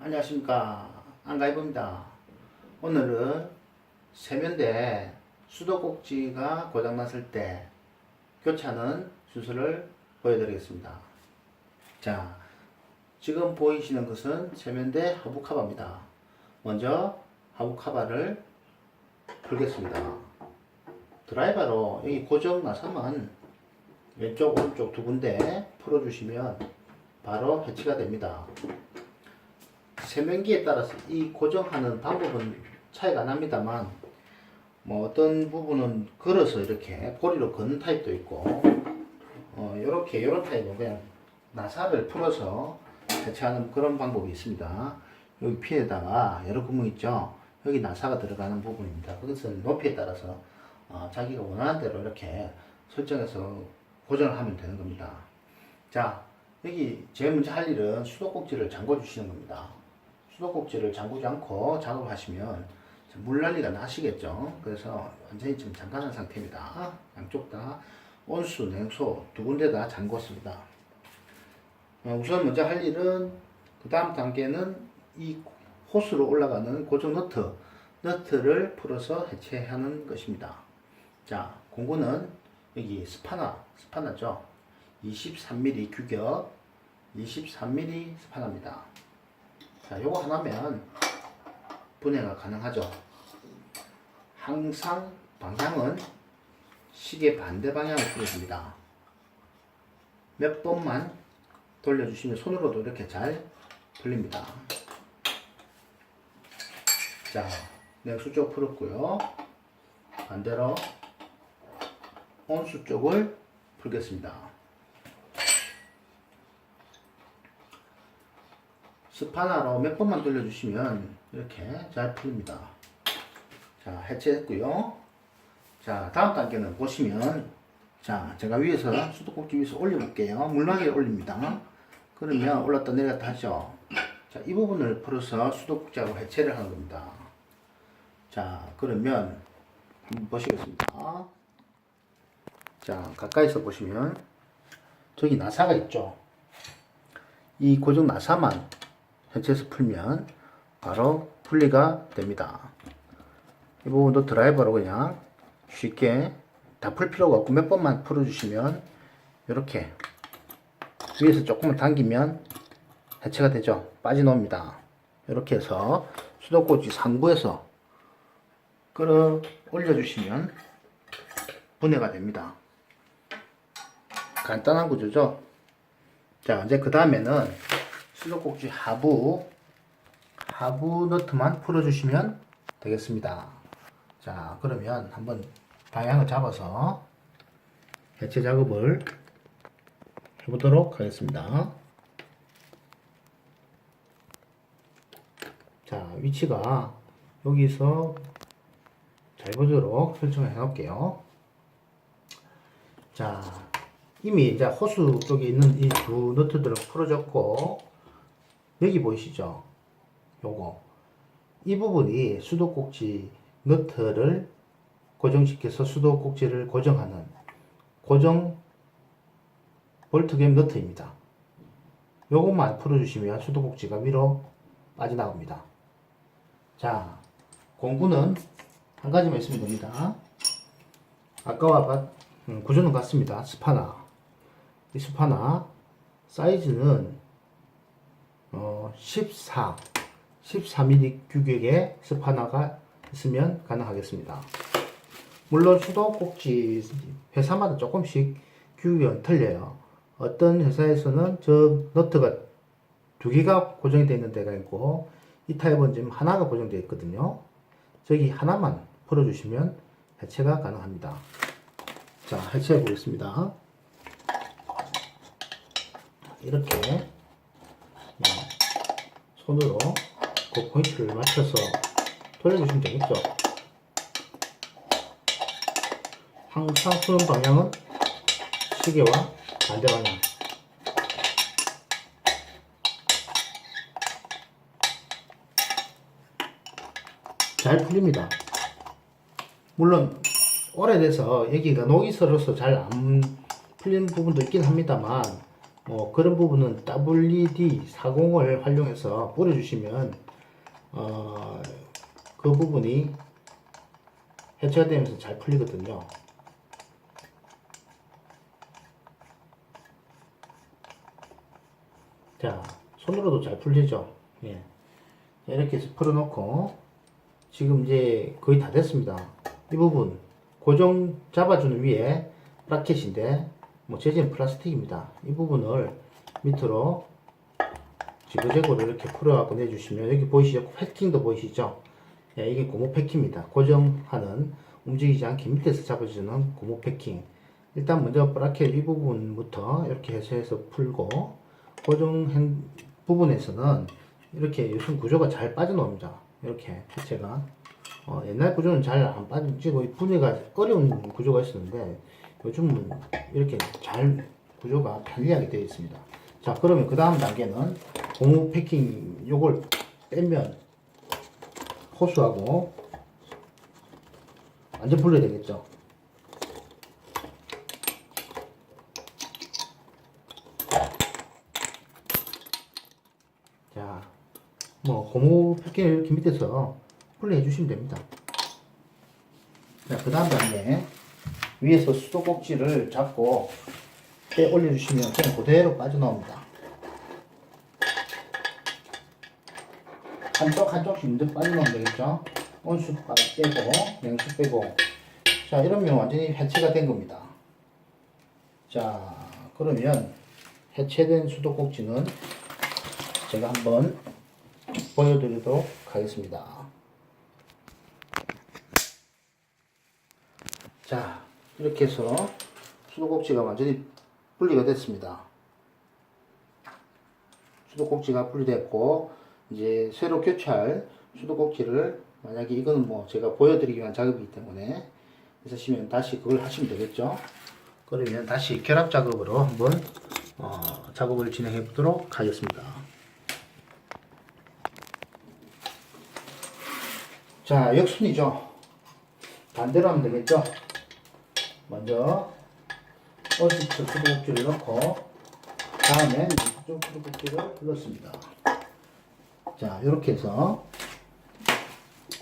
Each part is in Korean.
안녕하십니까, 안가입니다. 오늘은 세면대 수도꼭지가 고장났을 때 교체하는 순서를 보여드리겠습니다. 자, 지금 보이시는 것은 세면대 하부 카바입니다. 먼저 하부 카바를 풀겠습니다. 드라이버로 여기 고정 나사만 왼쪽 오른쪽 두 군데 풀어주시면 바로 해치가 됩니다. 세면기에 따라서 이 고정하는 방법은 차이가 납니다만, 뭐 어떤 부분은 걸어서 이렇게 고리로 걷는 타입도 있고, 이런 타입은 그냥 나사를 풀어서 해체하는 그런 방법이 있습니다. 여기 피에다가 여러 구멍 있죠. 여기 나사가 들어가는 부분입니다. 그것은 높이에 따라서 자기가 원하는 대로 이렇게 설정해서 고정을 하면 되는 겁니다. 자, 여기 제일 먼저 할 일은 수도꼭지를 잠궈 주시는 겁니다. 수도꼭지를 잠그지 않고 작업하시면 물난리가 나시겠죠. 그래서 완전히 지금 잠가는 상태입니다. 양쪽 다 온수, 냉수 두 군데 다 잠궜습니다. 우선 먼저 할 일은 그 다음 단계는 이 호스로 올라가는 고정 너트를 풀어서 해체하는 것입니다. 자, 공구는 여기 스파나죠. 23mm 규격 23mm 스파나입니다. 자, 요거 하나면 분해가 가능하죠. 항상 방향은 시계 반대 방향을 풀어줍니다. 몇 번만 돌려주시면 손으로도 이렇게 잘 풀립니다. 자, 냉수 쪽 풀었고요. 반대로 온수 쪽을 풀겠습니다. 스파나로 몇 번만 돌려주시면 이렇게 잘 풀립니다. 자, 해체했고요. 자, 다음 단계는 보시면, 자, 제가 위에서 수도꼭지 위에서 올려볼게요. 물막이를 올립니다. 그러면 올랐다 내렸다 하죠. 자, 이 부분을 풀어서 수도꼭지하고 해체를 하는 겁니다. 자, 그러면 한번 보시겠습니다. 자, 가까이서 보시면 저기 나사가 있죠. 이 고정 나사만 해체해서 풀면 바로 분리가 됩니다. 이 부분도 드라이버로 그냥 쉽게 다 풀 필요가 없고 몇 번만 풀어주시면 이렇게 위에서 조금만 당기면 해체가 되죠. 빠져나옵니다. 이렇게 해서 수도꼭지 상부에서 끌어 올려주시면 분해가 됩니다. 간단한 구조죠. 자, 이제 그 다음에는 수도꼭지 하부 너트만 풀어주시면 되겠습니다. 자, 그러면 한번 방향을 잡아서 해체 작업을 해보도록 하겠습니다. 자, 위치가 여기서 잘 보도록 설정을 해 놓을게요. 자, 이미 이제 호수 쪽에 있는 이 두 너트들을 풀어줬고, 여기 보이시죠? 요거. 이 부분이 수도꼭지 너트를 고정시켜서 수도꼭지를 고정하는 고정 볼트겸 너트입니다. 요것만 풀어주시면 수도꼭지가 위로 빠져나갑니다. 자, 공구는 한 가지만 있으면 됩니다. 아까와 구조는 같습니다. 스파나. 이 스파나 사이즈는 14mm 규격의 스파나가 있으면 가능하겠습니다. 물론 수도꼭지 회사마다 조금씩 규격은 틀려요. 어떤 회사에서는 저 너트가 두 개가 고정이 되어 있는 데가 있고, 이 타입은 지금 하나가 고정되어 있거든요. 저기 하나만 풀어주시면 해체가 가능합니다. 자, 해체해 보겠습니다. 이렇게 손으로 그 포인트를 맞춰서 돌려주시면 되겠죠. 항상 푸는 방향은 시계와 반대 방향. 잘 풀립니다. 물론 오래돼서 여기가 녹이 슬어서 잘 안 풀리는 부분도 있긴 합니다만, 그런 부분은 WD-40을 활용해서 뿌려주시면 그 부분이 해체가 되면서 잘 풀리거든요. 자, 손으로도 잘 풀리죠. 예. 이렇게 해서 풀어놓고 지금 이제 거의 다 됐습니다. 이 부분 고정 잡아주는 위에 브라켓인데 재질은 플라스틱입니다. 이 부분을 밑으로 지그재그로 이렇게 풀어갖고 내주시면 여기 보이시죠? 패킹도 보이시죠? 예, 이게 고무 패킹입니다. 고정하는 움직이지 않게 밑에서 잡아주는 고무 패킹. 일단 먼저 브라켓 이 부분부터 이렇게 해서 풀고 고정 부분에서는 이렇게 요즘 구조가 잘 빠져나옵니다. 이렇게 해체가 옛날 구조는 잘 안 빠지고 분해가 어려운 구조가 있었는데 요즘은 이렇게 잘 구조가 편리하게 되어 있습니다. 자, 그러면 그 다음 단계는 고무 패킹 요걸 빼면 호수하고 완전 풀려야 되겠죠. 자, 고무 패킹을 이렇게 밑에서 풀려 해주시면 됩니다. 자, 그 다음 단계 위에서 수도꼭지를 잡고 빼 올려주시면 그냥 그대로 빠져나옵니다. 한쪽씩 먼저 빠져나오면 되겠죠. 온수 빼고 냉수 빼고. 자, 이러면 완전히 해체가 된 겁니다. 자, 그러면 해체된 수도꼭지는 제가 한번 보여드리도록 하겠습니다. 자, 이렇게 해서 수도꼭지가 완전히 분리가 됐습니다. 수도꼭지가 분리됐고 이제 새로 교체할 수도꼭지를 만약에 이거는 제가 보여드리기 위한 작업이기 때문에 있으시면 다시 그걸 하시면 되겠죠. 그러면 다시 결합 작업으로 한번 작업을 진행해 보도록 하겠습니다. 자, 역순이죠. 반대로 하면 되겠죠. 먼저 어시트 수도꼭지를 넣고 다음엔 이쪽 수도꼭지를 넣습니다. 자, 이렇게 해서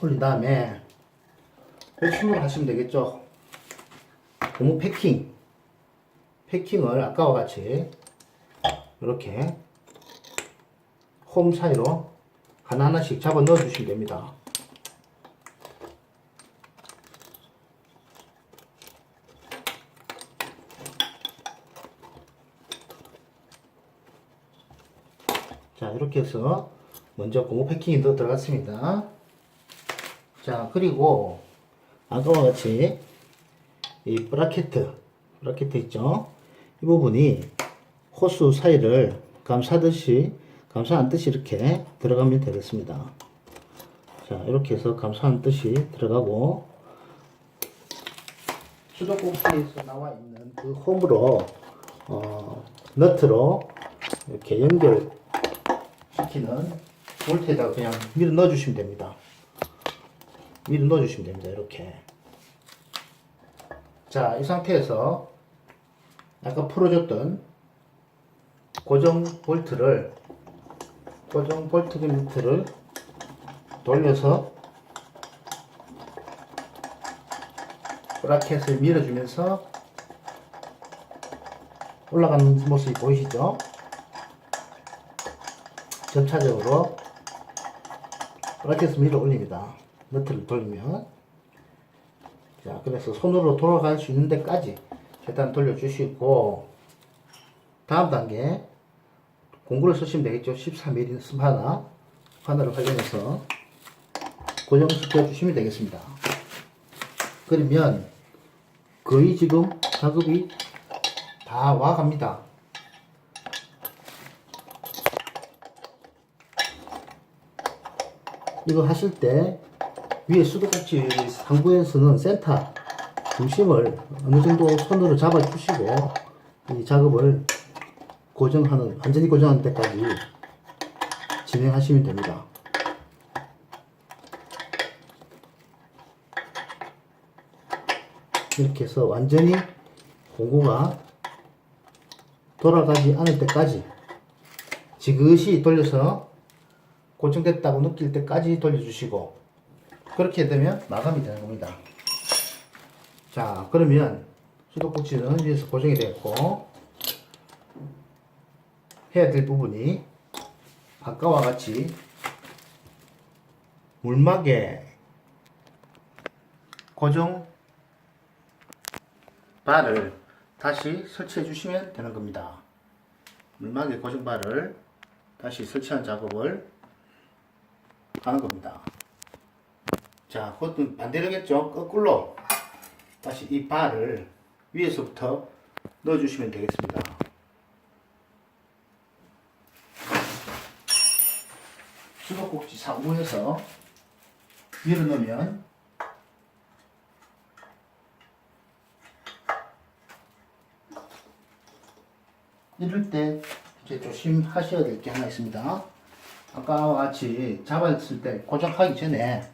올린 다음에 백순으로 하시면 되겠죠. 고무 패킹을 아까와 같이 이렇게 홈 사이로 하나하나씩 잡아 넣어 주시면 됩니다. 자, 이렇게 해서 먼저 고무 패킹이 들어갔습니다. 자, 그리고 아까와 같이 이 브라켓 있죠? 이 부분이 호스 사이를 감싸는 듯이 이렇게 들어가면 되겠습니다. 자, 이렇게 해서 감싸는 듯이 들어가고 수도꼭지에서 나와 있는 그 홈으로 너트로 이렇게 연결시키는 볼트에다가 그냥 밀어 넣어주시면 됩니다. 이렇게. 자, 이 상태에서 아까 풀어줬던 고정 볼트 밑을 돌려서 브라켓을 밀어주면서 올라가는 모습이 보이시죠? 점차적으로 브라켓을 밀어 올립니다. 너트를 돌리면. 자, 그래서 손으로 돌아갈 수 있는 데까지 최대한 돌려주시고, 다음 단계 공구를 쓰시면 되겠죠. 14mm 스파나를 활용해서 고정시켜 주시면 되겠습니다. 그러면 거의 지금 작업이 다 와갑니다. 이거 하실 때 위에 수도꼭지 상부에서는 센터 중심을 어느 정도 손으로 잡아 주시고 이 작업을 완전히 고정하는 때까지 진행하시면 됩니다. 이렇게 해서 완전히 공구가 돌아가지 않을 때까지 지그시 돌려서 고정됐다고 느낄 때까지 돌려주시고, 그렇게 되면 마감이 되는 겁니다. 자, 그러면 수도꼭지는 위에서 고정이 되었고, 해야 될 부분이 아까와 같이 물막에 고정 바를 다시 설치해 주시면 되는 겁니다. 물막에 고정 바를 다시 설치하는 작업을 하는 겁니다. 자, 그것도 반대로겠죠. 거꾸로 다시 이 바를 위에서부터 넣어 주시면 되겠습니다. 수도꼭지 상부에서 위로 넣으면 이럴 때 이제 조심하셔야 될 게 하나 있습니다. 아까와 같이 잡았을 때 고정하기 전에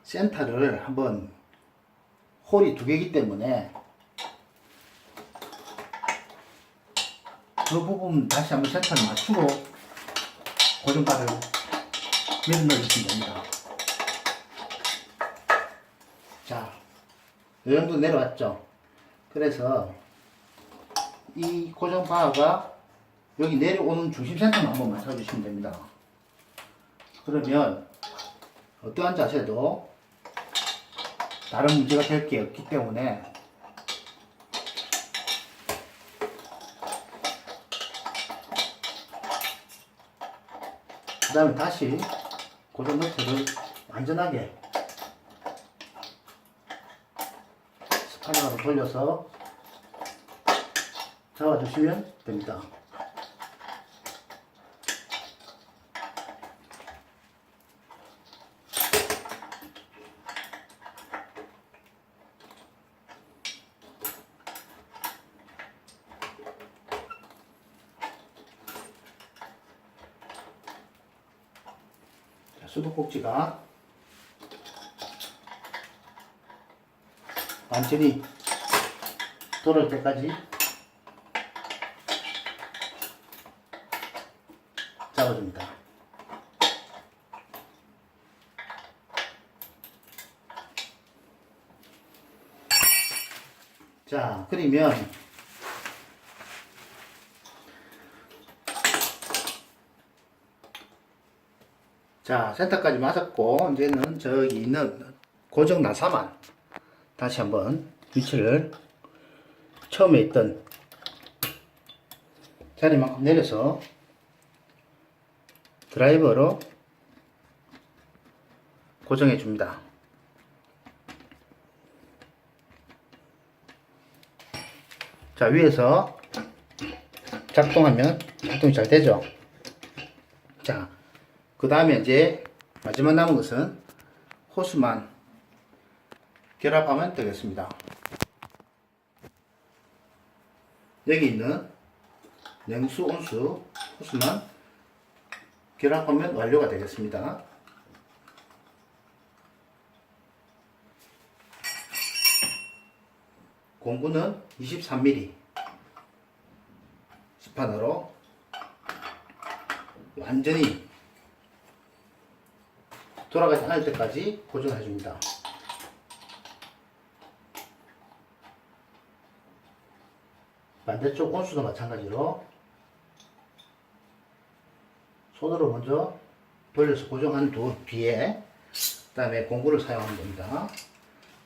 센터를 한번, 홀이 두 개이기 때문에 그 부분 다시 한번 센터를 맞추고 고정바를 밀어 넣어주시면 됩니다. 자, 이 정도 내려왔죠. 그래서 이 고정바가 여기 내려오는 중심 센터만 한번 맞춰주시면 됩니다. 그러면 어떠한 자세도 다른 문제가 될 게 없기 때문에 그 다음에 다시 고정 너트를 완전하게 스파이너로 돌려서 잡아주시면 됩니다. 수도꼭지가 완전히 돌을 때까지 잡아줍니다. 자, 그러면 자, 센터까지 맞았고, 이제는 저기 있는 고정 나사만 다시 한번 위치를 처음에 있던 자리만큼 내려서 드라이버로 고정해 줍니다. 자, 위에서 작동하면 작동이 잘 되죠. 자, 그 다음에 이제 마지막 남은 것은 호스만 결합하면 되겠습니다. 여기 있는 냉수, 온수 호스만 결합하면 완료가 되겠습니다. 공구는 23mm 스파너로 완전히 돌아가지 않을 때까지 고정해 줍니다. 반대쪽 온수도 마찬가지로 손으로 먼저 돌려서 고정한 뒤에 그 다음에 공구를 사용하면 됩니다.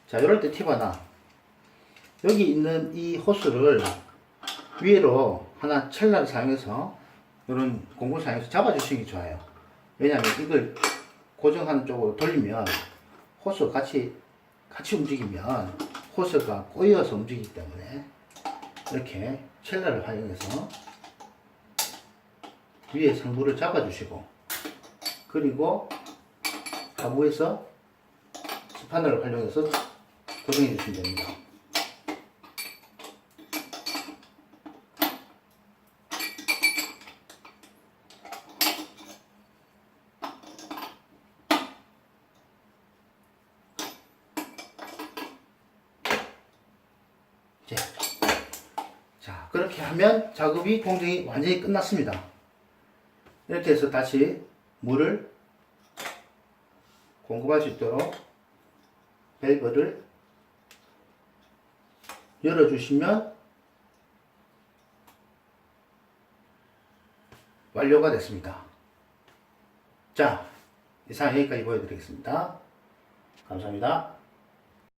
자, 이럴 때 팁 하나, 여기 있는 이 호스를 위로 하나 첼라를 사용해서 이런 공구를 사용해서 잡아주시는 게 좋아요. 왜냐하면 이걸 고정하는 쪽으로 돌리면 호스가 같이 움직이면 호스가 꼬여서 움직이기 때문에 이렇게 첼라를 활용해서 위에 상부를 잡아주시고, 그리고 하부에서 스파너를 활용해서 고정해 주시면 됩니다. 자, 자, 그렇게 하면 작업이 공정이 완전히 끝났습니다. 이렇게 해서 다시 물을 공급할 수 있도록 밸브를 열어주시면 완료가 됐습니다. 자, 이상 여기까지 보여드리겠습니다. 감사합니다.